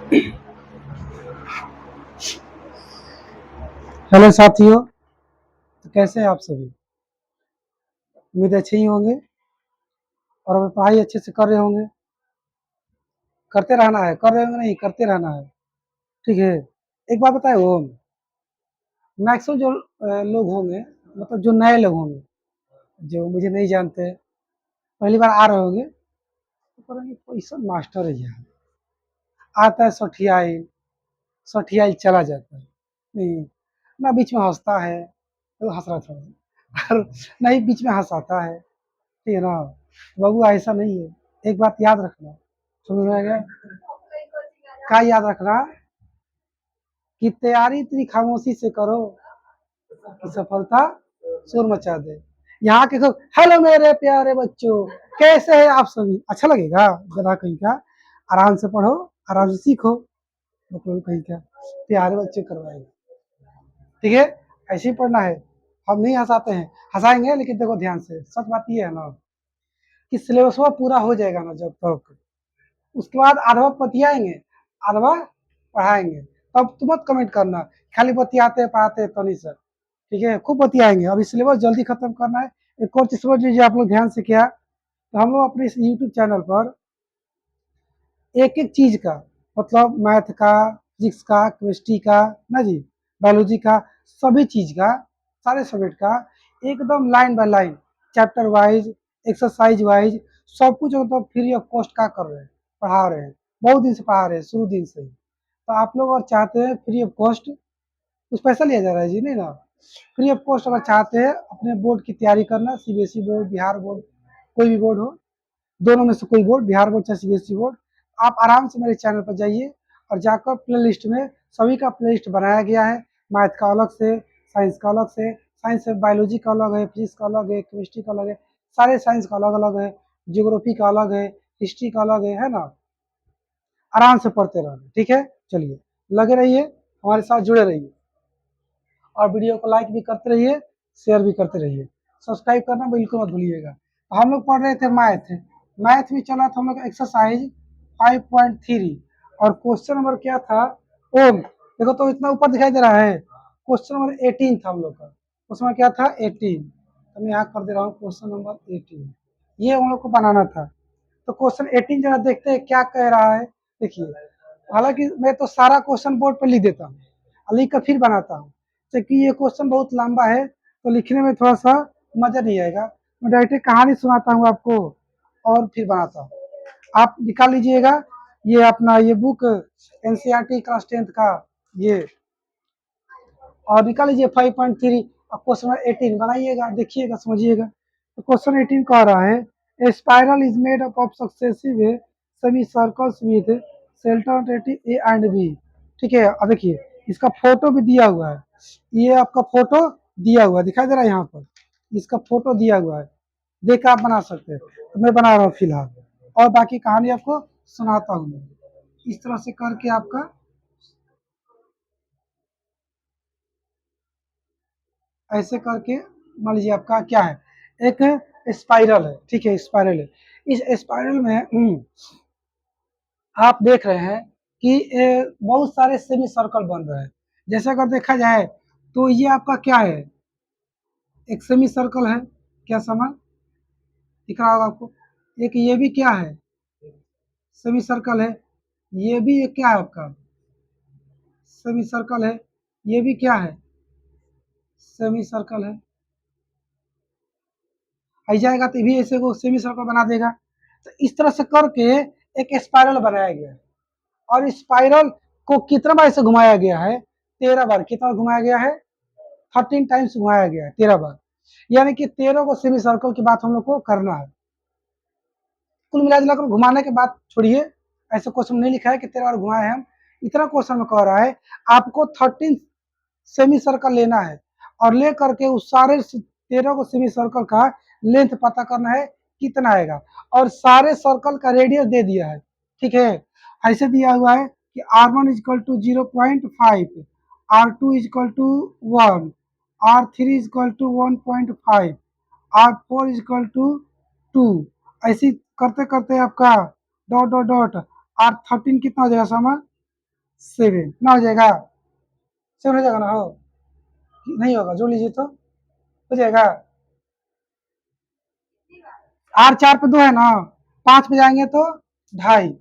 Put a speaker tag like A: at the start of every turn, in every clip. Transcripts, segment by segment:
A: Hello साथियों, तो कैसे हैं आप सभी? उम्मीद अच्छे ही होंगे और अभी पढ़ाई अच्छे से कर रहे होंगे। करते रहना है, कर रहे होंगे नहीं, करते रहना है। ठीक है। एक बात बताए वो मैक्सिमम जो लोग होंगे, मतलब जो नए लोग होंगे, जो मुझे नहीं जानते, पहली बार आ रहे होंगे, तो करेंगे कैसा मास्टर है यार। आता है सठियाई, सठियाई चला जाता है। नहीं, ना बीच में हंसता है, तो हंस रहा था और नहीं बीच में हंसाता है। ठीक है ना? बाबू ऐसा नहीं है। एक बात याद रखना, समझ में आ गया? क्या याद रखना कि तैयारी इतनी खामोशी से करो कि सफलता शोर मचा दे। यहाँ के सब हेलो मेरे प्यारे बच्चों, कैसे हैं आप सभी? अच्छा लगेगा गधा कहीं का। आराम से पढ़ो, आराम से सीखो, मतलब कहीं का प्यारे बच्चे करवाएंगे। ठीक है, ऐसे ही पढ़ना है। हम नहीं हंसाते हैं, हंसाएंगे लेकिन देखो ध्यान से। सच बात ये है ना कि सिलेबस पूरा हो जाएगा ना जब तक, उसके बाद आधवा बतियाएंगे, आधवा पढ़ाएंगे। तब तुम मत कमेंट करना खाली बतियाते हैं पढ़ाते हैं तो नहीं सर। ठीक है, खूब बतियाएंगे। अभी सिलेबस जल्दी खत्म करना है। एक और चीज समझ लीजिए आप लोग ध्यान से, क्या तो हम लोग अपने इस यूट्यूब चैनल पर एक एक चीज का, मतलब मैथ का, फिजिक्स का, केमिस्ट्री का, ना जी, बायोलॉजी का, सभी चीज का, सारे सब्जेक्ट का एकदम line by line, chapter wise, exercise wise, सब कुछ मतलब फ्री ऑफ कॉस्ट का कर रहे हैं, पढ़ा रहे हैं। बहुत दिन से पढ़ा रहे हैं, शुरू दिन से ही। तो आप लोग अगर चाहते हैं फ्री ऑफ कॉस्ट, कुछ पैसा लिया जा रहा है जी? नहीं ना। फ्री ऑफ कॉस्ट अगर चाहते हैं अपने बोर्ड की तैयारी करना, सीबीएसई बोर्ड, बिहार बोर्ड, कोई भी बोर्ड हो, दोनों में से कोई बोर्ड, बिहार बोर्ड चाहे सीबीएसई बोर्ड, आप आराम से मेरे चैनल पर जाइए और जाकर प्ले लिस्ट में सभी का प्ले लिस्ट बनाया गया है। मैथ का अलग से, साइंस का अलग से, साइंस से बायोलॉजी का अलग है, फिजिक्स का अलग है, केमिस्ट्री का अलग है, सारे साइंस का अलग अलग है, जियोग्राफी का अलग है, हिस्ट्री का अलग है ना? आराम से पढ़ते रहना। ठीक है, चलिए लगे रहिए, हमारे साथ जुड़े रहिए और वीडियो को लाइक भी करते रहिए, शेयर भी करते रहिए, सब्सक्राइब करना बिल्कुल मत भूलिएगा। हम लोग पढ़ रहे थे मैथ, मैथ में चला था हम लोग एक्सरसाइज 5.3 और क्वेश्चन नंबर क्या था? ओम, देखो तो इतना ऊपर दिखाई दे रहा है। क्वेश्चन नंबर 18 था हम लोग का। उसमें क्या था? 18। तो मैं यहाँ कर दे रहा हूँ क्वेश्चन नंबर 18। ये हम लोग को बनाना था। तो क्वेश्चन 18 जरा देखते हैं क्या कह रहा है। देखिए, हालांकि मैं तो सारा क्वेश्चन बोर्ड पर लिख देता हूँ और लिख कर फिर बनाता हूँ, क्योंकि ये क्वेश्चन बहुत लंबा है तो लिखने में थोड़ा सा मजा नहीं आएगा। मैं डायरेक्ट कहानी सुनाता हूँ आपको और फिर बनाता हूँ। आप निकाल लीजिएगा ये अपना ये बुक, एनसीईआरटी क्लास 10th का ये, और निकाल लीजिए 5.3 और क्वेश्चन 18 बनाइएगा, देखिएगा, समझिएगा। तो क्वेश्चन 18 कह रहा है a spiral is made up of successive semi circles with centre A and B. ठीक है, अब देखिए इसका फोटो भी दिया हुआ है। ये आपका फोटो दिया हुआ है, दिखाई दे रहा है यहाँ पर, इसका फोटो दिया हुआ है, देख आप बना सकते हैं। तो मैं बना रहा हूँ फिलहाल, और बाकी कहानी आपको सुनाता हूँ मैं। इस तरह से करके आपका ऐसे करके मान लीजिए आपका क्या है, एक स्पाइरल है। ठीक है, स्पाइरल है। इस स्पाइरल में आप देख रहे हैं कि बहुत सारे सेमी सर्कल बन रहे हैं। जैसे अगर देखा जाए तो ये आपका क्या है? एक सेमी सर्कल है, क्या समान दिख रहा होगा आपको? एक ये भी क्या है? सेमी सर्कल है। ये भी एक क्या है आपका? सेमी सर्कल है। ये भी क्या है? सेमी सर्कल है। आई जाएगा तो ये भी ऐसे को सेमी सर्कल बना देगा। तो इस तरह से करके एक स्पाइरल बनाया गया है। और स्पाइरल को कितना बार से घुमाया गया है? 13 बार। कितना घुमाया गया है? 13 टाइम्स घुमाया गया है, 13 बार। यानी कि 13 को सेमी सर्कल की बात हम लोग को करना है। कुल मिला जुलाकर घुमाने के बाद छोड़िए, ऐसे क्वेश्चन नहीं लिखा है कि 13 बार घुमाए हैं हम। इतना क्वेश्चन में कह रहा है आपको 13 सेमी सर्कल लेना है और ले करके उस सारे 13 को सेमी सर्कल का लेंथ पता करना है कितना आएगा, और सारे सर्कल का रेडियस दे दिया है। ठीक है, ऐसे दिया हुआ है कि R1 equal to 0.5, R2 equal to 1, R3 equal to 1.5, R4 equal to 2। ऐसे करते करते आपका डॉट डॉट डॉट R13 कितना हो जाएगा समय? 7 ना हो जाएगा, 7 हो जाएगा ना, हो नहीं होगा, जोड़ लीजिए तो हो जाएगा। आर 4 पे 2 है ना, 5 पे जाएंगे तो 2.5,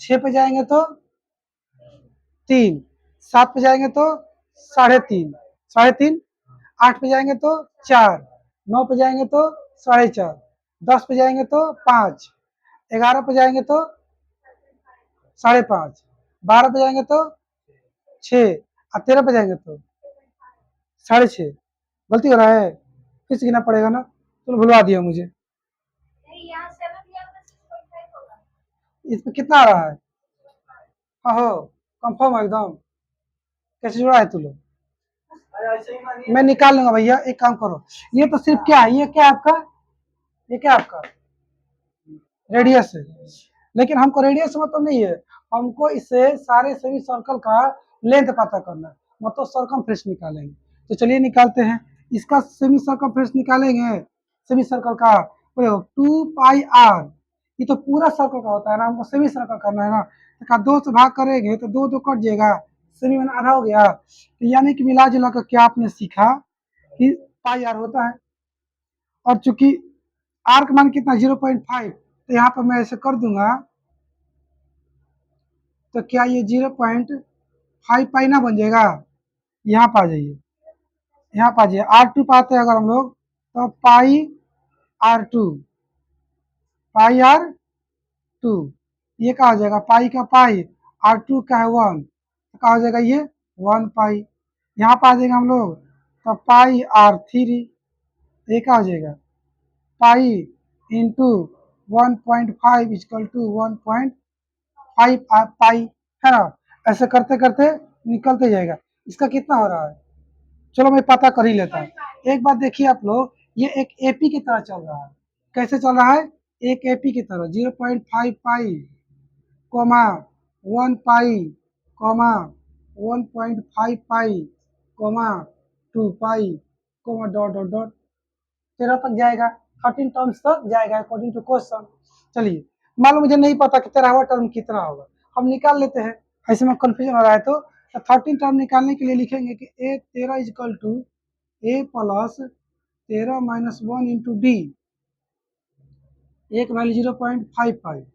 A: 6 पे जाएंगे तो 3, 7 पे जाएंगे तो 3.5, 3.5, 8 पे जाएंगे तो 4, 9 पे जाएंगे तो 4.5, 10 पे जाएंगे तो 5, 11 पे जाएंगे तो 5.5, 12 पे जाएंगे तो 6 और 13 पे जाएंगे तो 6.5। गलती हो रहा है, फिर से गिनना पड़ेगा ना, चलो भुलवा दिया मुझे। इसमें कितना आ रहा है? हाँ हो, कंफर्म है एकदम। कैसे जुड़ा है तू लोग? मैं निकाल लूंगा भैया, एक काम करो, ये तो सिर्फ क्या है, ये क्या है आपका, ये क्या है आपका रेडियस है, लेकिन हमको रेडियस मतलब नहीं है, हमको इससे सारे सभी सर्कल का लेंथ पता करना है, मतलब सरकमफ्रेंस निकालेंगे। तो चलिए निकालते हैं, इसका सेमी सर्कमफ्रेंस निकालेंगे, सेमी सर्कल का 2 पाई r, ये तो पूरा सर्कल का होता है ना, हमको सेमी सर्कल करना है ना, तो 2 से भाग करेंगे तो 2 2 कट जाएगा, सेमी में आधा हो गया, तो यानी कि मिला जुला कर क्या आपने सीखा कि पाई r होता है। और चूंकि r का मान कितना 0.5, तो यहाँ पर मैं ऐसे कर दूंगा, तो क्या ये 0.5 पाई ना बन जाएगा। यहाँ पर आ जाइए, यहाँ पर आ जाइए, R2 पाते हैं अगर हम लोग, तो पाई R2, ये क्या हो जाएगा, पाई का पाई, R2 का है 1, तो क्या हो जाएगा ये 1 पाई। यहाँ पर आ जाएगा हम लोग, तो पाई R3, ये क्या हो जाएगा, पाई इंटू 1.5 इक्वल टू 1.5 पाई, है ना। ऐसे करते करते निकलते जाएगा। इसका कितना हो रहा है, चलो मैं पता कर ही लेता हूँ। एक बात देखिए आप लोग, ये एक एपी की तरह चल रहा है। कैसे चल रहा है, एक एपी की तरह, 0.5 पाई, कोमा 1 पाई, कोमा 1.5 पाई, कोमा 2 पाई, कोमा डॉट डॉट डॉट 13 तक जाएगा, 13 टर्म्स तक जाएगा अकॉर्डिंग टू क्वेश्चन। चलिए, मान लो मुझे नहीं पता कि 13वां टर्म कितना होगा, हम निकाल लेते हैं। ऐसे में कंफ्यूजन हो रहा है तो 13 टर्म निकालने के लिए लिखेंगे कि a 13 equal to a plus 13 minus 1 into d, एक वैल्यू 0.55,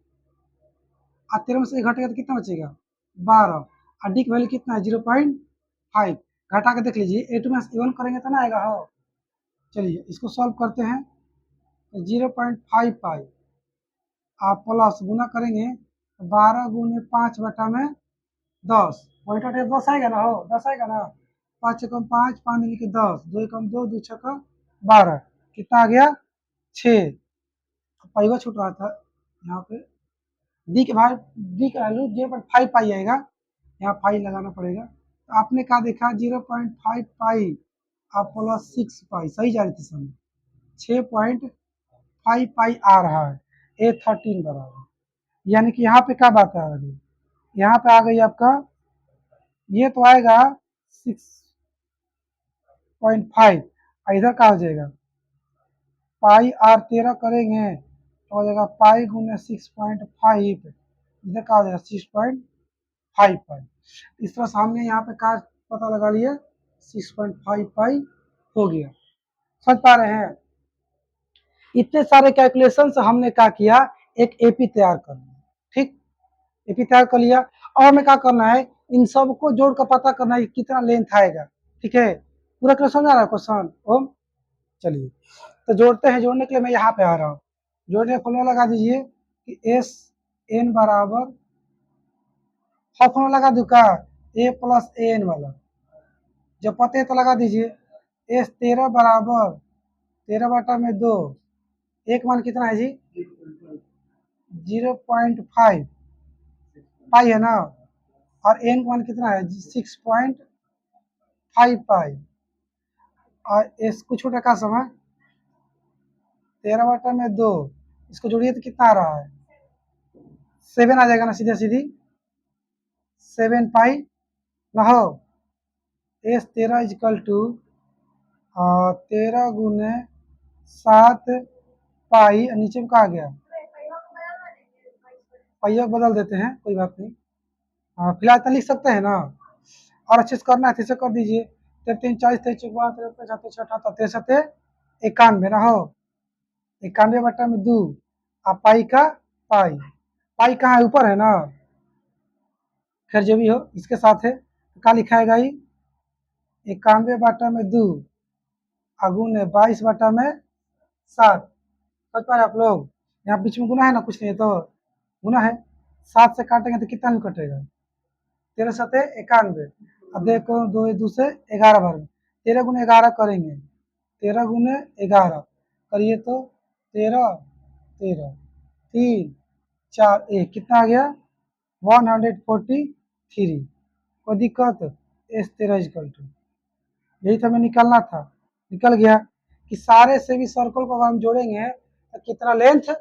A: और 13 में से घटेगा तो कितना बचेगा 12, और डी की वैल्यू कितना है 0.5, घटा के देख लीजिए, ए टू में 1 करेंगे तो ना आएगा हो। चलिए इसको सॉल्व करते हैं, 0.5 पाई आप प्लस गुना करेंगे, 12 गुने 5 बटा में 10, पॉइंट 10 आएगा ना, हो 10 आएगा ना, 5 एकम 5, 5 दूनी के 10, 2 एकम 2, 2 छक्का 12, कितना आ गया 6, पाइवा छूट रहा था यहाँ पे, डी के भाग, डी का वैल्यू 0.5 पाई आएगा, यहाँ पाई लगाना पड़ेगा। तो आपने कहा देखा 0.5 पाई आप प्लस 6 पाई, सही जा रही थी समय, 6.5 पाई आ रहा है, A13 बराबर, यानी कि यहाँ पे क्या बात आ गई, यहाँ पे आ गई आपका, ये तो आएगा 6.5, इधर क्या हो जाएगा, पाई R 13 करेंगे तो हो जाएगा पाई गुने 6.5, इधर क्या हो जाएगा 6.5 पाई। इस तरह से हमने यहाँ पे क्या पता लगा लिया, 6.5 पाई हो गया। समझ पा रहे हैं, इतने सारे कैलकुलेशन से हमने क्या किया, एक एपी तैयार कर लिया। ठीक, एपी तैयार कर लिया, और हमें क्या करना है, इन सबको जोड़ कर पता करना है कितना लेंथ आएगा। ठीक है, पूरा क्वेश्चन समझ आ रहा है क्वेश्चन ओम। चलिए तो जोड़ते हैं, जोड़ने के लिए मैं यहाँ पे आ रहा हूँ, जोड़ने फॉर्मूला लगा दीजिए कि एस एन बराबर, फॉर्मूला लगा दूँ का, ए प्लस ए एन वाला, जब पते तो लगा दीजिए, एस 13 बराबर 13 बटा में 2, एक मान कितना है जी 0.5 पाई है ना, और एन का मान कितना है 6.5 पाई, और एस को छोटा का समय 13 बटा में 2, इसको जोड़िए तो कितना आ रहा है 7 आ जाएगा ना, सीधे सीधी 7 पाई ना हो, एस 13 इजकल टू 13 गुने 7 पाई, नीचे में कहा गया, पाइया बदल देते हैं कोई बात नहीं, हाँ फिलहाल इतना लिख सकते हैं ना, और अच्छे से करना है तो इसे कर दीजिए। 93 40 43 54 53 71 ना हो, 91/2 आप पाई का पाई, पाई कहाँ है, ऊपर है ना। खैर जो भी हो इसके साथ है तो क्या लिखाएगा ही, 91/2 अगुने 22/7। समझ पा रहे आप लोग, यहाँ बीच में गुना है ना, कुछ नहीं तो गुना है। 7 से काटेंगे तो कितना में कटेगा, 13×7 = 91। अब देखो 2 से 11 भर में 13 × 11 करेंगे, 13 × 11 करिए तो 13 13 3 4 1 कितना आ गया 143। कोई दिक्कत, S13 यही तो हमें निकालना था, निकल गया कि सारे से भी सर्कल को अगर हम जोड़ेंगे तो कितना लेंथ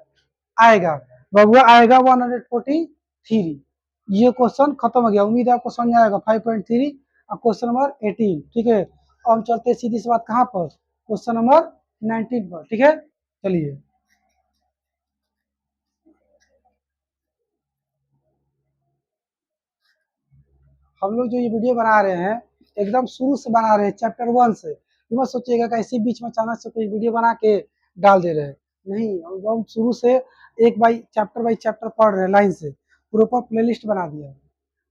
A: आएगा, बबुआ आएगा 143। ये क्वेश्चन खत्म हो गया, उम्मीद है आपको समझ आएगा 5.3 और क्वेश्चन नंबर 18। ठीक है, अब हम चलते हैं सीधी सी बात कहाँ पर, क्वेश्चन नंबर 19 पर। ठीक है, चलिए हम लोग जो ये वीडियो बना रहे हैं एकदम शुरू से बना रहे हैं, चैप्टर 1 से। ये मत सोचिएगा कि ऐसे बीच में अचानक से कोई वीडियो बना के डाल दे रहे हैं, नहीं, हम शुरू से एक बाई चैप्टर पढ़ रहे हैं लाइन से, प्रॉपर प्लेलिस्ट बना दिया है,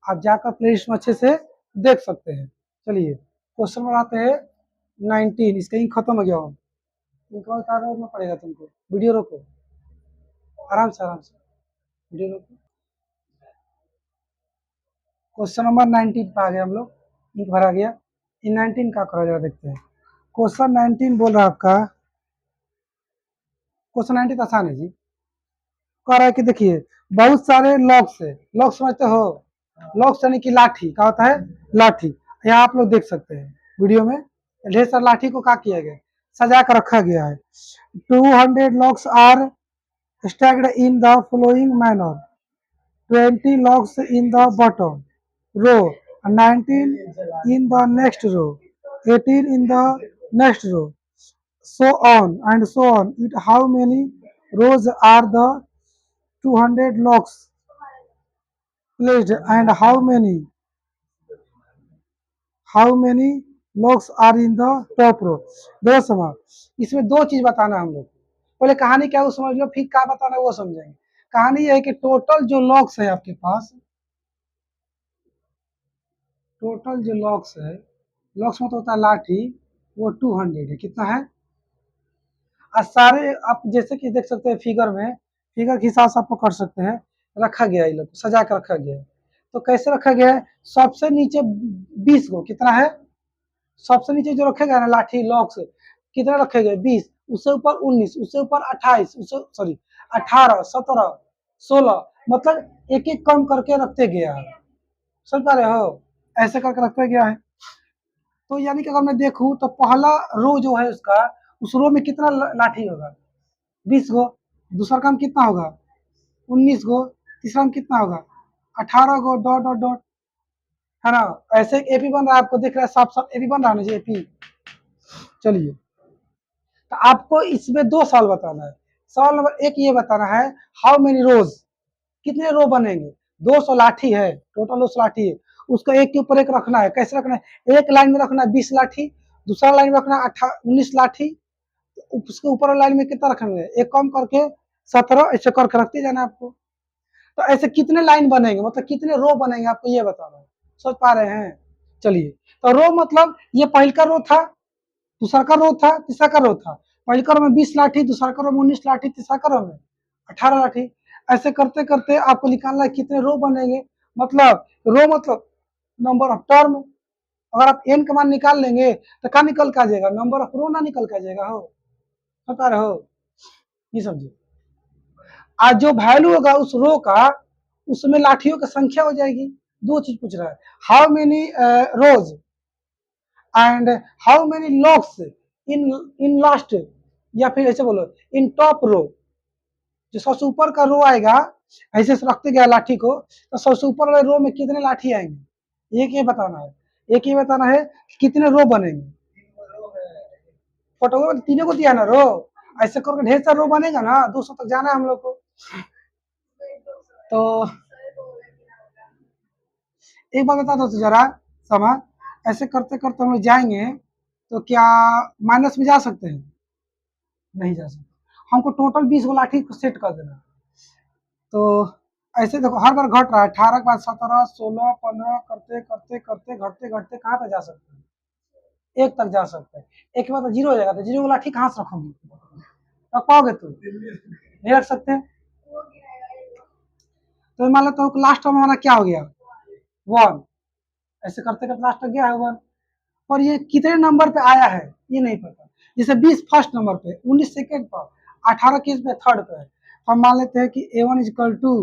A: आप जाकर प्लेलिस्ट में अच्छे से देख सकते हैं। चलिए क्वेश्चन बनाते हैं 19, इसका ही खत्म हो गया हो, इनको उतारना पड़ेगा तुमको, वीडियो रोको, आराम से वीडियो रोको। क्वेश्चन नंबर 19 पे आ गए हम लोग, इंक भरा गया। इन 19 का करो जरा देखते हैं। क्वेश्चन 19 बोल रहा है आपका, क्वेश्चन 19 तो आसान है जी। कह रहा है कि देखिए बहुत सारे लॉक्स है, लॉक समझते हो, लॉक्स यानी कि लाठी, क्या होता है लाठी। यहाँ आप लोग देख सकते हैं वीडियो में ढेर सारा लाठी को क्या किया गया, सजा कर रखा गया है। 200 locks are stacked in the following manner, 20 locks in the bottom row, 19 in the next row, 18 in the next row, so on and so on. It how many rows are the 200 locks placed, and how many locks are in the top row? दो समझ, इसमें दो चीज बताना है हम लोग, पहले कहानी क्या है वो समझ लो, फिर क्या बताना है वो समझेंगे। कहानी यह है कि टोटल जो लॉक्स है आपके पास, टोटल जो लॉक्स है, लॉक्स मतलब होता है लाठी, वो 200 है। कितना है, और सारे आप जैसे कि देख सकते हैं फिगर में, फिगर के हिसाब से आप कर सकते हैं, रखा गया है, ये लोग सजा कर रखा गया है। तो कैसे रखा गया है, सबसे नीचे 20 को कितना है, सबसे नीचे जो रखे गए ना लाठी लॉक्स कितने रखे गए 20, उससे ऊपर 19, उससे ऊपर 28, उससे सॉरी 18 17 16, मतलब एक एक कम करके रखते गया है। समझ पा रहे हो, ऐसे करके रखते गया है। तो यानी कि अगर मैं देखूं तो पहला रो जो है उसका, उस रो में कितना लाठी होगा 20 गो, दूसरा काम कितना होगा 19 गो, तीसरा में कितना होगा 18 गो, डॉट डॉट डॉट, है ना। ऐसे एक एपी बन रहा है, आपको दिख रहा है साफ साफ एपी बन रहा है ना जी एपी। चलिए तो आपको इसमें 2 सवाल बताना है। सवाल नंबर 1 ये बताना है हाउ मेनी रोज, कितने रो बनेंगे, 200 लाठी है, टोटल 200 लाठी है, उसको एक के ऊपर एक रखना है। कैसे रखना है, एक लाइन में रखना है 20 लाठी, दूसरा लाइन में रखना है 19 लाठी, उसके ऊपर लाइन में कितना रखेंगे, एक कम करके 17, ऐसे करके रखते जाना आपको। तो ऐसे कितने लाइन बनेंगे, मतलब कितने रो बनेंगे आपको ये बताना है। सोच पा रहे हैं, चलिए तो रो मतलब ये पहल का रो था, दूसरा का रो था, तीसरा का रो था। पहले का रो में 20 लाठी, दूसरा का रो में 19 लाठी, तीसरा का रो में 18 लाठी। ऐसे करते करते आपको निकालना है कितने रो बनेंगे, मतलब रो मतलब नंबर ऑफ टर्म। अगर आप एन का मान निकाल लेंगे तो क्या निकल के आ जाएगा, नंबर ऑफ रो ना निकल के आ जाएगा हो, बता रहे हो, ये समझिए। आज जो वैल्यू होगा उस रो का, उसमें लाठियों की संख्या हो जाएगी। दो चीज पूछ रहा है, how many rows and how many locks in in last, या फिर ऐसे बोलो इन टॉप रो। जो सबसे ऊपर का रो आएगा, ऐसे से रखते गया लाठी को, तो सबसे ऊपर वाले रो में कितने लाठी आएंगे, एक ये बताना है। एक ये बताना है कि कितने रो बनेंगे, फोटो में तीनों को दिया ना रो, ऐसे करके ढेर सारा रो बनेगा ना, 200 तक जाना है हम लोग को। तो एक बात बता दो तो जरा समझ, ऐसे करते करते हम लोग जाएंगे तो क्या माइनस में जा सकते हैं? नहीं जा सकते। हमको टोटल 20 को लाठी को सेट कर देना। तो ऐसे देखो हर बार घट रहा है, 18 के बाद 17, 16, 15 करते करते करते घटते घटते कहाँ तक जा सकते हैं? एक तक जा सकते हैं। एक के बाद जीरो हो जाएगा, तो जीरो को लाठी कहाँ से रखोगे? रख पाओगे तुम? नहीं रख सकते। तो मान लेता हूँ लास्ट में हमारा क्या हो गया? 1। ऐसे करते करते लास्ट तक गया है 1। और ये कितने नंबर पे आया है ये नहीं पता। जैसे 20 फर्स्ट नंबर पे, 19 सेकंड पर, 18 किस पे थर्ड पे है। हम मान लेते हैं कि A1 इजकल टू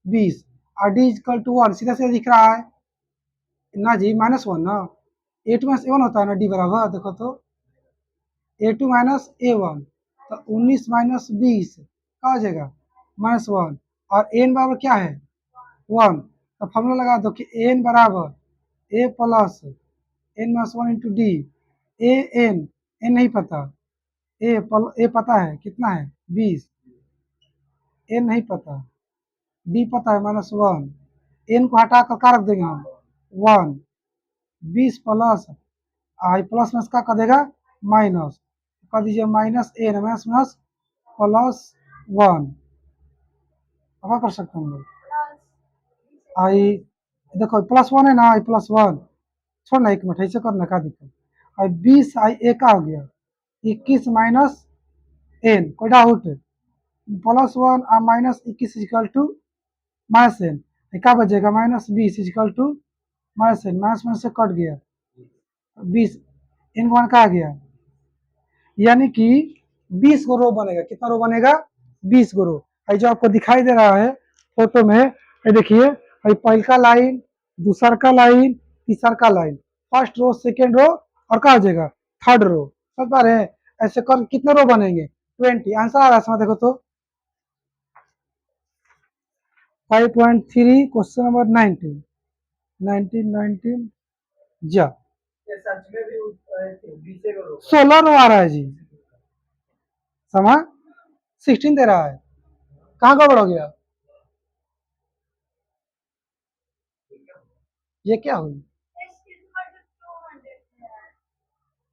A: 20 और D इजकल टू 1। सीधा सीधा दिख रहा है ना जी, -1 ना। A2 माइनस A1 होता है ना, D बराबर देखो तो A2 माइनस A1, तो 19 माइनस 20 क्या हो जाएगा? -1। और एन बराबर क्या है? 1। तो फॉर्मूला लगा दो कि एन बराबर A plus N minus 1 into D. A N, N नहीं पता, ए पता है कितना है? 20। एन नहीं पता, डी पता है -1। एन को हटा कर क्या रख देंगे हम? 1। 20 प्लस आई प्लस में क्या कर देगा? माइनस कर दीजिए, minus n minus minus plus 1। अब क्या कर सकते हैं हम लोग? आई देखो +1 है ना, आई +1 छोड़ ना, एक मिनट ऐसे करना, क्या दिक्कत? और 20 आई ए का हो गया 21 माइनस एन, कोई डाउट? +1 और -21 इजिकल टू -n, क्या बचेगा? -20 इजिकल टू -n, माइनस में से कट गया 20, इन वन का आ गया, यानी कि 20 गो रो बनेगा। कितना रो बनेगा? 20 गो रो। जो आपको दिखाई दे रहा है फोटो में, ये देखिए, पहल का लाइन, दूसर का लाइन, तीसर का line, first row, second row, और क्या हो जाएगा? Third row. समझ पा रहे हैं? ऐसे कर कितने रो बनेंगे? 20। आंसर आ रहा है समझ, देखो तो 5.3 क्वेश्चन नंबर 19 19 19 जा 16 रो आ रहा है जी। समझ? 16 दे रहा है, कहाँ गड़बड़ हो गया? ये क्या हुई?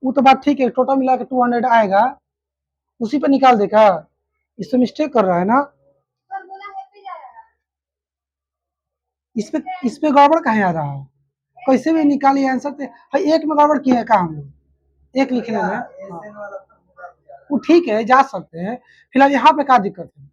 A: वो तो बात ठीक है, टोटल मिला के 200 आएगा, उसी पे निकाल देगा। इसमें मिस्टेक कर रहा है ना, इस पे गड़बड़ कहाँ आ रहा है? कैसे भी निकालिए आंसर थे भाई। एक में गड़बड़ किया है का हम लोग? एक लिखने में हाँ। वो ठीक है, जा सकते हैं। फिलहाल यहाँ पे क्या दिक्कत है?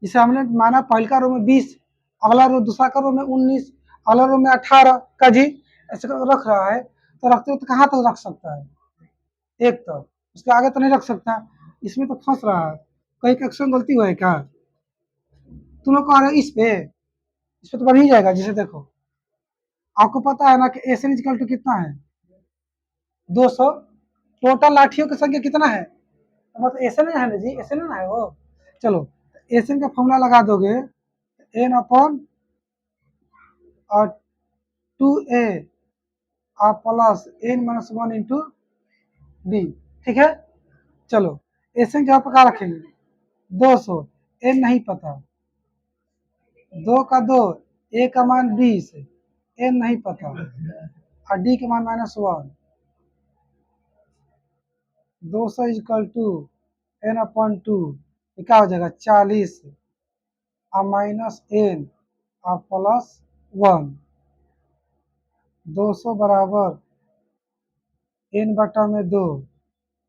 A: जैसे हमने माना पहल का रो में 20, अगला रो, दूसरा का रो में 19, अगला रो में 18 का जी, ऐसे करके रख रहा है, तो रखते हो तो कहाँ तक रख सकता है? एक तक, उसके आगे तो नहीं रख सकता। इसमें तो फंस रहा है, कहीं एक्शन गलती हुआ है क्या? तुम लोग कह रहे हो इस पे तो बढ़ ही जाएगा। जैसे देखो, आपको पता है ना कि एस एन इजकल टू कितना है? 200। टोटल लाठियों की संख्या कितना है? तो मतलब एस एन है ना जी, एस एन है वो। चलो, एस एन का फॉर्मूला लगा दोगे, एन अपॉन और 2a और plus N minus 1 into d. ठीक है, चलो एस एन क्या प्रकार रखेंगे? 200। एन नहीं पता, 2 का 2, ए का मान 20, एन नहीं पता, और डी के मान -1। 200 इजकल टू एन अपॉन 2, क्या हो जाएगा? 40 और माइनस एन और प्लस 1। 200 बराबर एन बटा में 2,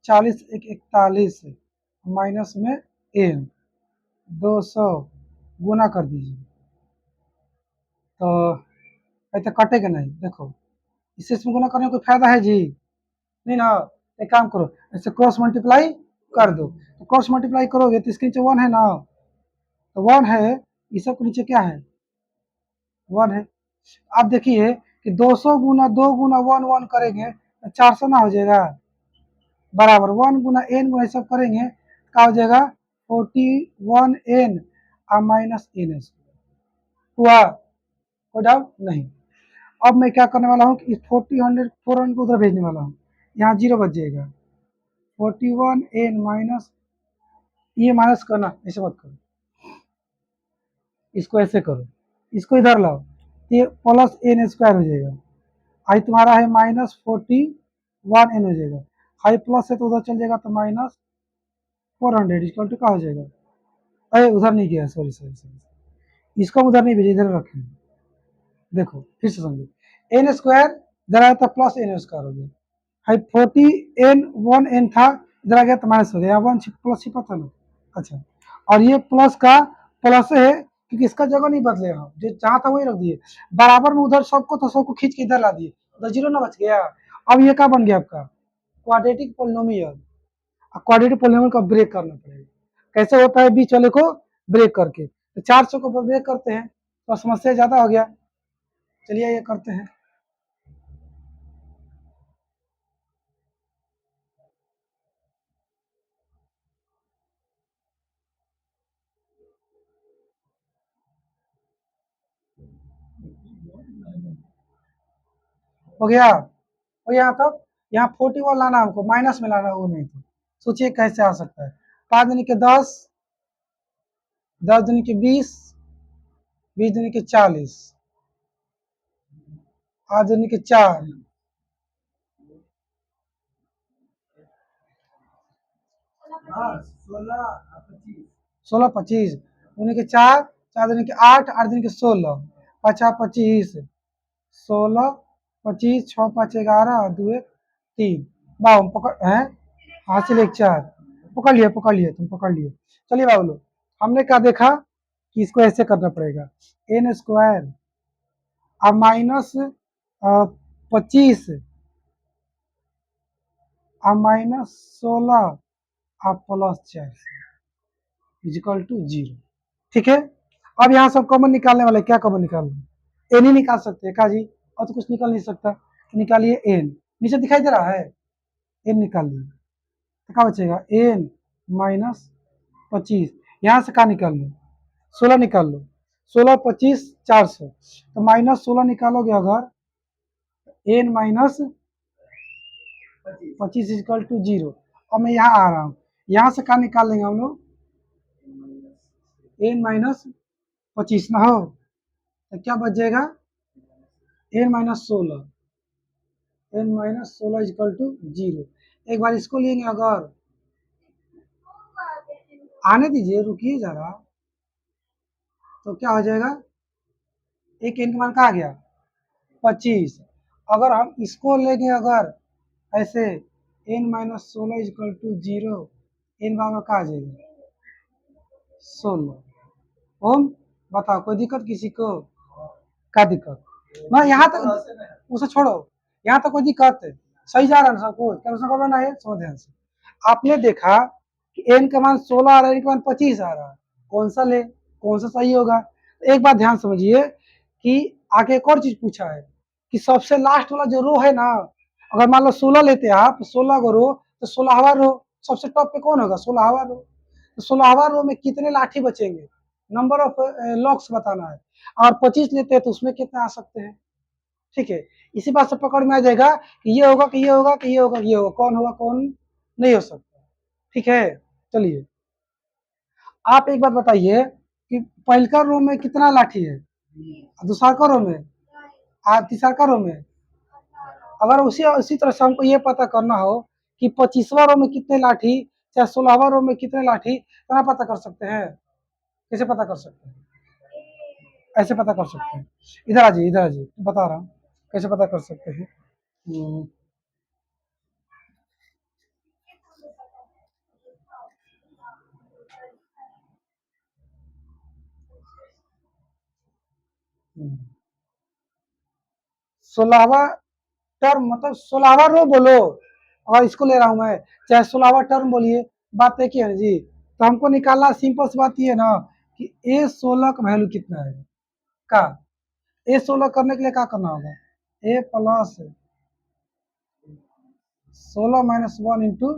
A: 40 एक 41, माइनस में एन, 200 गुना कर दीजिए, तो ऐसे कटेगा नहीं। देखो, इससे इसमें गुना करने का कोई फायदा है जी? नहीं ना। एक काम करो, ऐसे क्रॉस मल्टीप्लाई कर दो, तो क्रॉस मल्टीप्लाई करोगे तो इसके नीचे 1 है ना, तो 1 है, इस सब के नीचे क्या है? 1 है। आप देखिए कि 200 गुना 2 गुना 1 1 करेंगे तो 400 ना हो जाएगा, बराबर 1 गुना एन गुना सब करेंगे क्या हो जाएगा? 41n और माइनस एन हुआ। कोई डाउट नहीं। अब मैं क्या करने वाला हूँ कि 40 400 को उधर भेजने वाला हूँ, यहाँ जीरो बच जाएगा। 41n माइनस, ये माइनस करना, ऐसे मत करो, इसको ऐसे करो, इसको इधर लाओ, तो ये प्लस एन स्क्वायर हो जाएगा। आई तुम्हारा है -41 एन हो जाएगा। आई प्लस है तो उधर चल जाएगा तो -400 इक्वल टू क्या हो जाएगा। अरे उधर नहीं गया, सॉरी सॉरी सॉरी, इसको हम उधर नहीं भेजे, इधर रखें। देखो फिर से समझो, एन स्क्वायर इधर आया तो प्लस एन स्क्वायर हो गया। हाई 40 n 1 n था, इधर आ गया तो माइनस हो गया, वन प्लस ही पता ना। अच्छा, और ये प्लस का प्लस है क्योंकि इसका जगह नहीं बदले, हम जो जहाँ था वही रख दिए, बराबर में उधर सबको तो सबको खींच के इधर ला दिए, उधर जीरो ना बच गया। अब ये क्या बन गया आपका क्वाड्रेटिक पोलिनोमियल। क्वाड्रेटिक पोलिनोमियल को ब्रेक करना पड़ेगा। कैसे होता है बीच वाले को ब्रेक करके, तो 400 को ब्रेक करते हैं तो समस्या ज्यादा हो गया। चलिए ये करते हैं। हो गया, और यहाँ तक, यहाँ 41 लाना हमको, माइनस में लाना वो नहीं तो। सोचिए कैसे आ सकता है। 5 दूनी के 10, 10 दूनी के 20, 20 दूनी के 40, 8 दूनी के 4, 16 25 दूनी के 4, 4 दूनी के 8, 8 दूनी के 16, 5 25, 16 25, 6 5 11 और 2 1 3। बाबू पकड़ है, हासिल एक 4, पकड़ लिए तुम पकड़ लिए। चलिए बाबू लोग, हमने क्या देखा कि इसको ऐसे करना पड़ेगा, एन स्क्वायर अब -25 अब -16 अब +4 इजिकल टू 0। ठीक है, अब यहाँ सब कॉमन निकालने वाले, क्या कॉमन निकालना, एन ही निकाल सकते हैं का जी, और तो कुछ निकल नहीं सकता, तो निकालिए एन, नीचे दिखाई दे रहा है, एन निकाल लिए तो क्या बचेगा, एन -25, यहाँ से क्या निकाल लो, 16 निकाल लो, 16 25 400, तो -16 निकालोगे अगर, एन -25 इक्वल टू 0। अब मैं यहाँ आ रहा हूँ, यहाँ से क्या निकाल लेंगे हम लोग, n-25 ना हो तो क्या बच जाएगा, n-16 इक्वल टू 0। एक बार इसको लेंगे अगर, आने दीजिए रुकिए जरा, तो क्या हो जाएगा, एक n का मान कहा गया 25, अगर हम इसको लेंगे अगर ऐसे, n-16 इक्वल टू 0, n बराबर कहा आ जाएगा 16 ओम। बताओ कोई दिक्कत किसी को, क्या दिक्कत ना, यहाँ तक उसे छोड़ो, यहाँ तक कोई दिक्कत है, सही जा रहा है सब कुछ, क्या उसका करना है, समझ ध्यान से। आपने देखा कि n का मान 16 आ रहा है, n का मान 25 आ रहा है, कौन सा ले, कौन सा सही होगा। तो एक बात ध्यान समझिए कि आगे एक और चीज पूछा है कि सबसे लास्ट वाला जो रो है ना, अगर मान लो 16 लेते हैं आप, 16 को रो, तो 16वां रो सबसे टॉप पे कौन होगा, 16वां रो, तो 16वां रो में कितने लाठी बचेंगे, नंबर ऑफ लॉक्स बताना है, और 25 लेते हैं तो उसमें कितने आ सकते हैं। ठीक है, इसी बात से पकड़ में आ जाएगा कि ये होगा कि ये होगा कि ये होगा कि ये होगा, कौन होगा कौन नहीं हो सकता। ठीक है, चलिए आप एक बात बताइए कि पहलका रो में कितना लाठी है, दूसरा का रो में, तीसरा का रो में, अगर उसी उसी तरह से हमको ये पता करना हो कि 25वां रो में कितने लाठी, चाहे 16वां रो में कितने लाठी, तो पता कर सकते हैं, कैसे पता कर सकते हैं, ऐसे पता कर सकते हैं, इधर आ जाइए, इधर आ जाइए, बता रहा हूँ कैसे पता कर सकते हैं। हम्म, हम्म। 16वां टर्म मतलब 16वां रो बोलो, और इसको ले रहा हूं मैं, चाहे 16वां टर्म बोलिए, बात एक ही है जी। तो हमको निकालना सिंपल सी बात ये है ना कि A16 का वैल्यू कितना है, का A16 करने के लिए क्या करना होगा, A plus 16 minus 1 into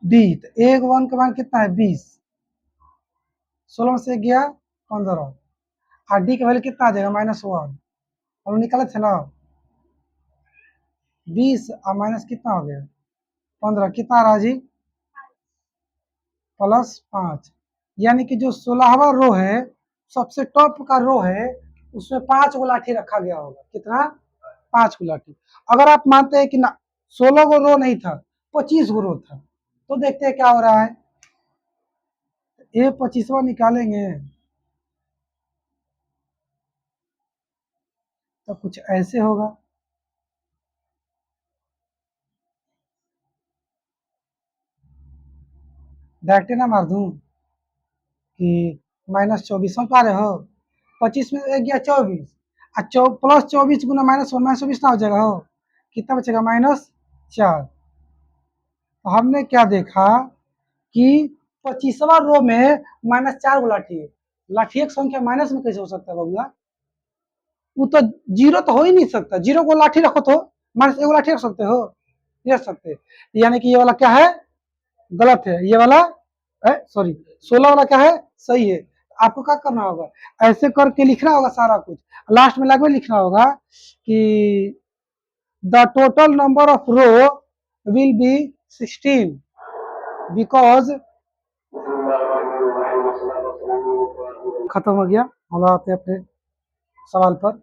A: D, तो एक वन का मान कितना है 20, 16 से गया 15, और डी का वैल्यू कितना आ जाएगा -1, हम निकाले थे ना, 20 और माइनस कितना हो गया 15, कितना रहा जी +5, यानी कि जो 16वां रो है सबसे टॉप का रो है, उसमें 5 गो लाठी रखा गया होगा। कितना? 5 गो लाठी। अगर आप मानते हैं कि ना 16 गो रो नहीं था, 25 गो रो था, तो देखते हैं क्या हो रहा है। ये 25वां निकालेंगे तो कुछ ऐसे होगा। डायरेक्ट ना मार दूं कि -24 समझ पा रहे हो? 25 में एक गया 24, प्लस 24 गुना -1 -24 ना हो जाएगा हो। कितना बचेगा? -4। तो हमने क्या देखा कि 25वां रो में -4 गो लाठी है। लाठी की संख्या माइनस में कैसे हो सकता है बबुआ? वो तो जीरो तो हो ही नहीं सकता। जीरो को लाठी रखो तो -1 लाठी रख सकते हो? नहीं रख सकते। यानी कि ये वाला क्या है? गलत है। ये वाला सॉरी 16 वाला क्या है? सही है। आपको क्या करना होगा? ऐसे करके लिखना होगा सारा कुछ। लास्ट में लाग में लिखना होगा कि the total number of row will be 16 because खत्म हो गया। हम आते हैं अपने सवाल पर।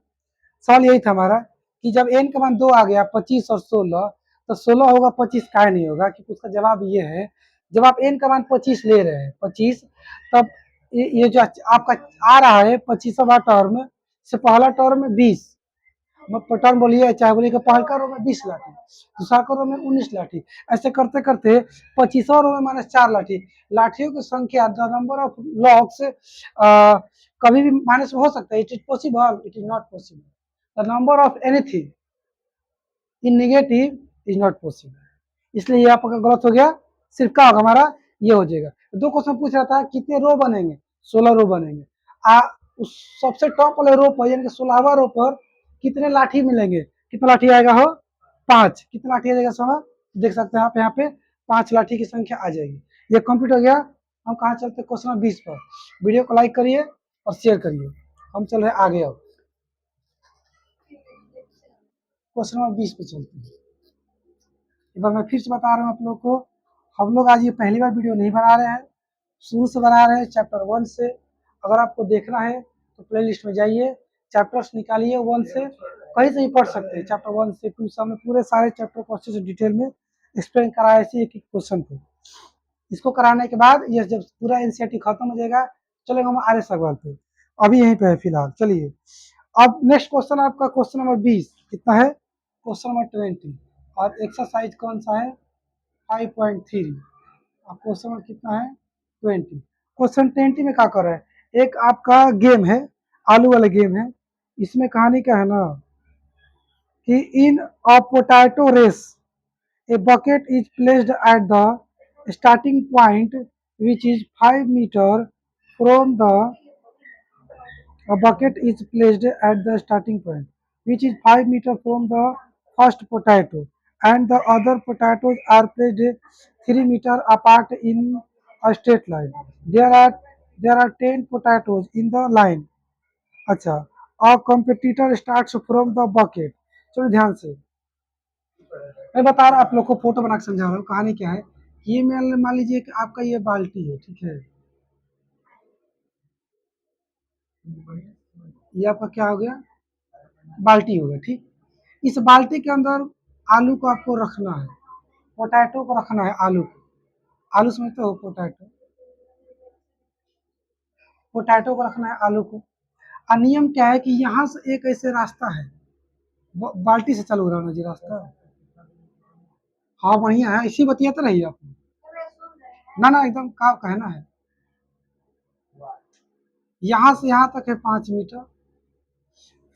A: सवाल यही था हमारा कि जब n का मान 2 आ गया, 25 और 16, तो 16 होगा 25 काहे नहीं होगा? क्योंकि उसका जवाब ये है, जब आप n का मान 25 ले रहे हैं 25, तब ये जो आपका आ रहा है 25वां टर्म से पहला टर्म में 20 टर्म बोलिए, चाहे बोलिए कि पहला रो में 20 लाठी, दूसरा रो में 19 लाठी, ऐसे करते करते 25वां रो में -4 लाठी। लाठियों की संख्या द नंबर ऑफ लॉक्स कभी भी माइनस हो सकता है। It is possible, it is not possible. The number of anything in negative is not possible. इसलिए ये आपका गलत हो गया। सिर्फ क्या होगा हमारा? ये हो जाएगा। दो क्वेश्चन पूछ रहा था कितने रो बनेंगे? 16 रो बनेंगे। उस सबसे टॉप वाले रो पर यानी कि 16वां रो पर कितने लाठी मिलेंगे? कितना लाठी आएगा हो? 5। कितना लाठी आ जाएगा समय? देख सकते हैं आप यहाँ पे 5 लाठी की संख्या आ जाएगी। ये कंप्लीट हो गया। हम कहाँ चलते हैं? क्वेश्चन नंबर 20 पर। वीडियो को लाइक करिए और शेयर करिए। हम चल रहे आगे। अब क्वेश्चन नंबर 20 पे चलते हैं। एक बार मैं फिर से बता रहा हूँ आप लोग को, हम लोग आज ये पहली बार वीडियो नहीं बना रहे हैं, शुरू से बना रहे हैं चैप्टर 1 से। अगर आपको देखना है तो प्लेलिस्ट में जाइए, चैप्टर्स निकालिए 1 से, कहीं से भी पढ़ सकते हैं। चैप्टर 1 से 2 से हमने पूरे सारे चैप्टर को अच्छे से डिटेल में एक्सप्लेन कराया इसी एक क्वेश्चन को। इसको कराने के बाद ये जब पूरा एनसीईआरटी खत्म हो जाएगा, चलेगा हम आगे सवाल पे। अभी यहीं पे है फिलहाल। चलिए अब नेक्स्ट क्वेश्चन आपका क्वेश्चन नंबर 20 कितना है? Question number 20। और एक्सरसाइज कौन सा है? 5.3। अब क्वेश्चन नंबर कितना है? 20। क्वेश्चन 20 में क्या कर रहा है? एक आपका गेम है, आलू वाला गेम है। इसमें कहानी क्या है ना कि in a potato race a bucket is placed at the starting point which is 5 meter from the a bucket is placed at the starting point which is 5 meter from the first potato and the other potatoes are placed 3 meter apart in a straight line. There are 10 potatoes in the line. अच्छा, a competitor starts from the bucket. चलो ध्यान से मैं बता रहा आप लोग को, फोटो बना के समझा रहा हूँ। कहानी क्या है? ये मान लीजिए कि आपका ये बाल्टी है, ठीक है? ये आपका क्या हो गया? बाल्टी हो गया, ठीक। इस बाल्टी के अंदर आलू को आपको रखना है, पोटैटो को रखना है। आलू को, आलू समझते हो? पोटैटो, पोटैटो को रखना है आलू को। और नियम क्या है कि यहाँ से एक ऐसे रास्ता है, बाल्टी से चालू रहना जी रास्ता। हाँ बढ़िया है, इसी बतियाते रहिए आप। ना एकदम का कहना है। यहाँ से यहाँ तक है 5 मीटर,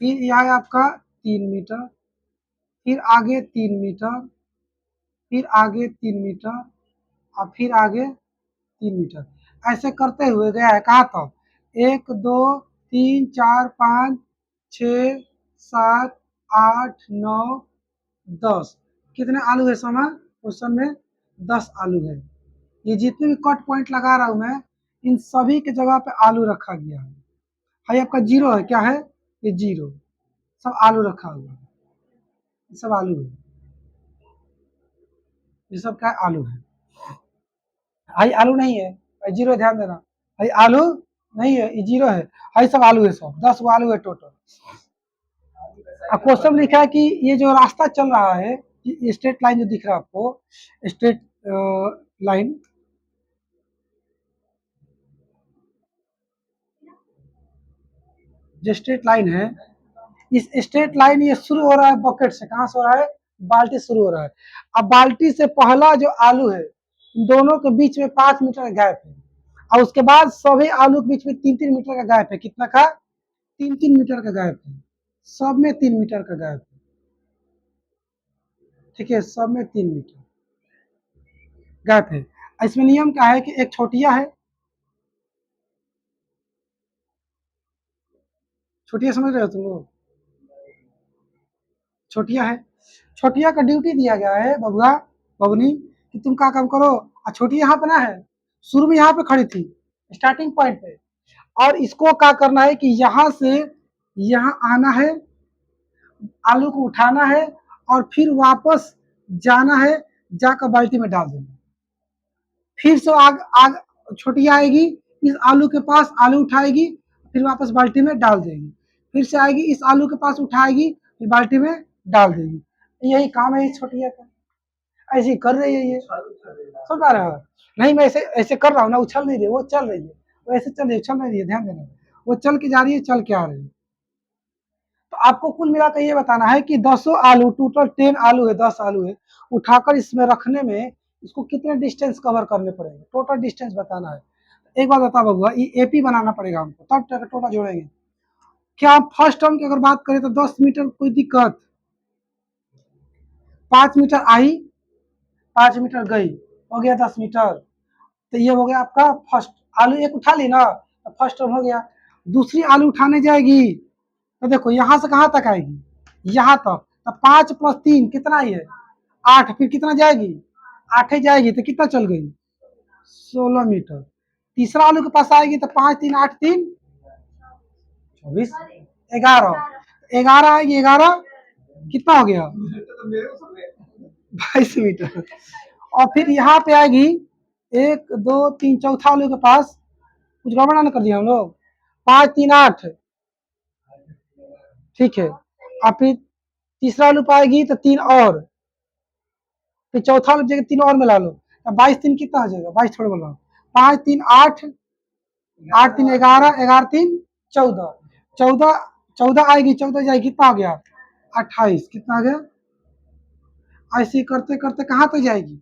A: फिर यह है आपका 3 मीटर, फिर आगे 3 मीटर, फिर आगे 3 मीटर, और फिर आगे 3 मीटर। ऐसे करते हुए गया है कहाँ तक? 1 2 3 4 5 6 7 8 9 10। कितने आलू है समय क्वेश्चन में? 10 आलू है। ये जितने भी कट पॉइंट लगा रहा हूं मैं, इन सभी के जगह पे आलू रखा गया है। भाई आपका जीरो है, क्या है? ये जीरो, सब आलू रखा हुआ है। ये सब आलू है, ये सब क्या है? आलू है। भाई आलू नहीं है, भाई जीरो, ध्यान देना। भाई आलू नहीं है, ये जीरो है। हाई सब आलू है, सब 10 गो आलू है टोटल। अब क्वेश्चन लिखा है कि ये जो रास्ता चल रहा है, ये स्ट्रेट लाइन जो दिख रहा है आपको, स्ट्रेट लाइन, जो स्ट्रेट लाइन है, इस स्ट्रेट लाइन ये शुरू हो रहा है बकेट से। कहाँ से हो रहा है? बाल्टी शुरू हो रहा है। अब बाल्टी से पहला जो आलू है, इन दोनों के बीच में 5 मीटर का गैप है, और उसके बाद सभी आलू के बीच में 3-3 मीटर का गैप है। कितना का? 3-3 मीटर का गैप है। सब में 3 मीटर का गैप है। ठीक है, सब में 3 मीटर गैप है। इसमें नियम क्या है कि एक छोटिया है, छोटिया समझ रहे हो तुम लोग? छोटिया है, छोटिया का ड्यूटी दिया गया है बबुआ, बबनी, कि तुम क्या काम करो। और छोटी यहाँ पे ना है, शुरू में यहाँ पे खड़ी थी, स्टार्टिंग पॉइंट पे, और इसको क्या करना है कि यहाँ से यहाँ आना है, आलू को उठाना है, और फिर वापस जाना है, जाकर बाल्टी में डाल देना। फिर से आग आग छोटी आएगी, इस आलू के पास आलू उठाएगी, फिर वापस बाल्टी में डाल देगी। फिर से आएगी, इस आलू के पास उठाएगी, फिर बाल्टी में डाल देगी। यही काम है इस छोटिया का। ऐसे ही कर रही है ये, समझ पा रहे हो? नहीं, मैं ऐसे ऐसे कर रहा हूँ ना, उछल नहीं रही, वो चल रही है, वो ऐसे चल रही है, उछल नहीं रही है, ध्यान देना। वो चल के जा रही है, चल के आ रही है। तो आपको कुल मिलाकर ये बताना है कि 10 आलू, टोटल 10 आलू है, 10 आलू है, उठाकर इसमें रखने में इसको कितने डिस्टेंस कवर करने पड़ेंगे, टोटल डिस्टेंस बताना है। एक बात बता बबुआ, ये एपी बनाना पड़ेगा हमको, तब टोटल जोड़ेंगे। क्या आप फर्स्ट टर्म की अगर बात करें तो 10 मीटर, कोई दिक्कत? 5 मीटर आई, 5 मीटर गई, हो गया 10 मीटर। तो ये हो गया आपका फर्स्ट। आलू एक उठा ली ना, तो फर्स्ट टर्म हो गया। दूसरी आलू उठाने जाएगी, तो देखो यहाँ से कहाँ तक आएगी? यहाँ तक। तो 5 + 3 कितना ही है? 8। फिर कितना जाएगी? 8 ही जाएगी, तो कितना चल गई? 16 मीटर। तीसरा आलू के पास आएगी तो 5 3 8 3 24, 11। 11 आएगी, 11 कितना हो गया? 22 मीटर। और फिर यहाँ पे आएगी 1 2 3, चौथा आलू के पास, कुछ गड़बड़ा ना कर दिया हम लोग। 5 3 8, ठीक है। और फिर तीसरा आलू पाएगी तो 3 और, फिर चौथा वाला जगह 3 और मिला लो, तो 22 3 कितना आ जाएगा? 22 थोड़ा बोला, 5 3 8, 8 3 11, 11 3 14, 14, 14 आएगी, 14 जाएगी, कितना आ गया? 28। कितना आ गया? ऐसे करते करते कहाँ तक जाएगी?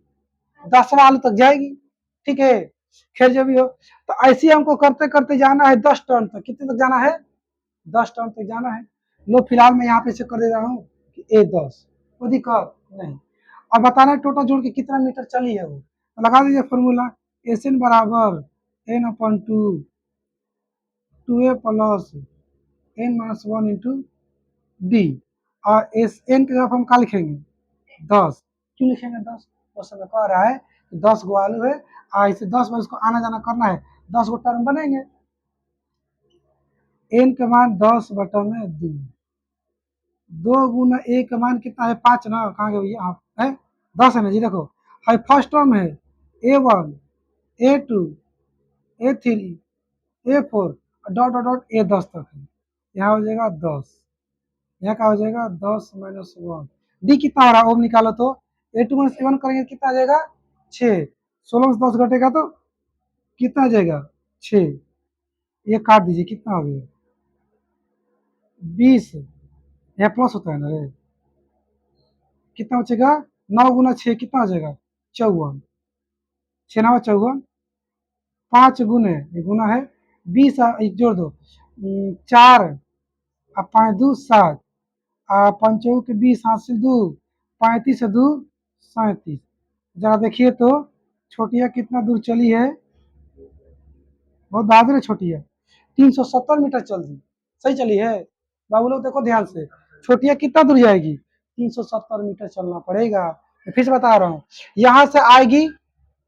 A: 10वां आलू तक जाएगी। ठीक है, खैर जो भी हो, तो ऐसे ही हमको करते करते जाना है 10 टर्न तक। कितने तक जाना है? 10 टर्न तक जाना है। लो फिलहाल मैं यहाँ पे से कर दे रहा हूँ कि A10, कोई दिक्कत नहीं। और बताना टोटल जोड़ के कितना मीटर चली है वो, तो लगा दीजिए फॉर्मूला। SN बराबर N/2 2A plus N-1 × D। और SN की तरफ हम क्या लिखेंगे? 10। क्यों लिखेंगे 10? क्वेश्चन में कह रहा है कि 10 गो आलू है, और इसे 10 बार इसको आना जाना करना है, 10 गो टर्म बनेंगे। N का मान 10/2, 2 × 1 का मान कितना है? 5 ना, कहाँ गए भैया आप? है 10 है ना जी। देखो हाई फर्स्ट टर्म है A1 A2 A3 A4, dot dot dot A10 तक है। यहाँ हो जाएगा 10, यहाँ क्या हो जाएगा? 10 - 1। डी कितना हो रहा है वो निकालो तो। A2 - A1 करेंगे कितना आ जाएगा? 6। 16 में से 10 घटेगा तो कितना आ जाएगा? 6। ये काट दीजिए, कितना हो गया? 20। यह प्लस होता है ना रे, कितना बचेगा? 9 × 6 कितना हो जाएगा? 54। 6 9 54, 5 गुने, ये गुना है, 20 एक जोड़ दो, 4 और 5 2 7, और 5 चौके के 20, 7 से 2, 35 से 2 37। जरा देखिए तो छोटिया कितना दूर चली है? बहुत बहादुर है छोटिया, 370 मीटर चल दी। सही चली है बाबू लोग, देखो ध्यान से। छोटिया कितना दूर जाएगी? 370 मीटर चलना पड़ेगा। मैं फिर से बता रहा हूँ, यहाँ से आएगी,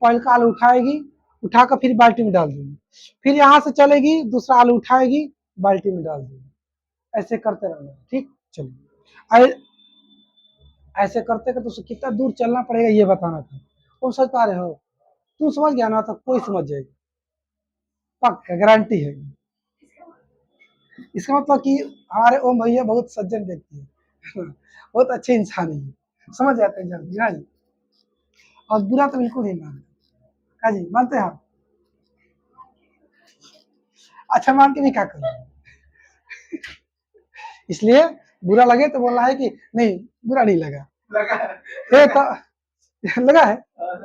A: पहले का आलू उठाएगी, उठाकर फिर बाल्टी में डाल देगी, फिर यहाँ से चलेगी, दूसरा आलू उठाएगी, बाल्टी में डाल देगी। ऐसे करते रहना, ठीक। चलिए, ऐसे करते करते उसे कितना दूर चलना पड़ेगा ये बताना था। तुम समझ पा रहे हो? तुम समझ गया ना, तो कोई समझ जाएगी। पक्का गारंटी है। इसका मतलब कि हमारे ओम भैया बहुत सज्जन व्यक्ति है बहुत अच्छे इंसान है, समझ जाते हैं जल्दी हाँ जी। और बुरा तो बिल्कुल नहीं मानते। हाँ जी मानते हैं आप? अच्छा मान के भी क्या करें, इसलिए बुरा लगे तो बोलना है कि नहीं बुरा नहीं लगा, लगा है तो लगा है।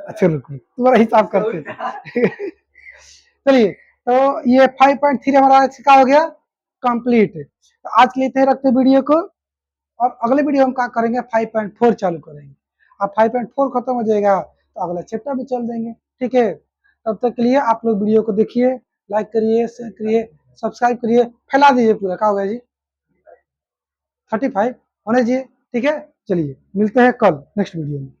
A: अच्छा रुको तुम्हारा हिसाब करते हैं। चलिए तो ये 5.3 हमारा आज का हो गया कंप्लीट। तो आज के लिए इतने रखते वीडियो को, और अगले वीडियो हम क्या करेंगे 5.4 चालू करेंगे। अब 5.4 खत्म हो जाएगा तो अगला चैप्टर भी चल देंगे, ठीक है। तब तक के लिए आप लोग वीडियो को देखिए, लाइक करिए, शेयर करिए, सब्सक्राइब करिए, फैला दीजिए पूरा। क्या हो गया जी 35 होने दीजिए, ठीक है। चलिए मिलते हैं कल नेक्स्ट वीडियो में।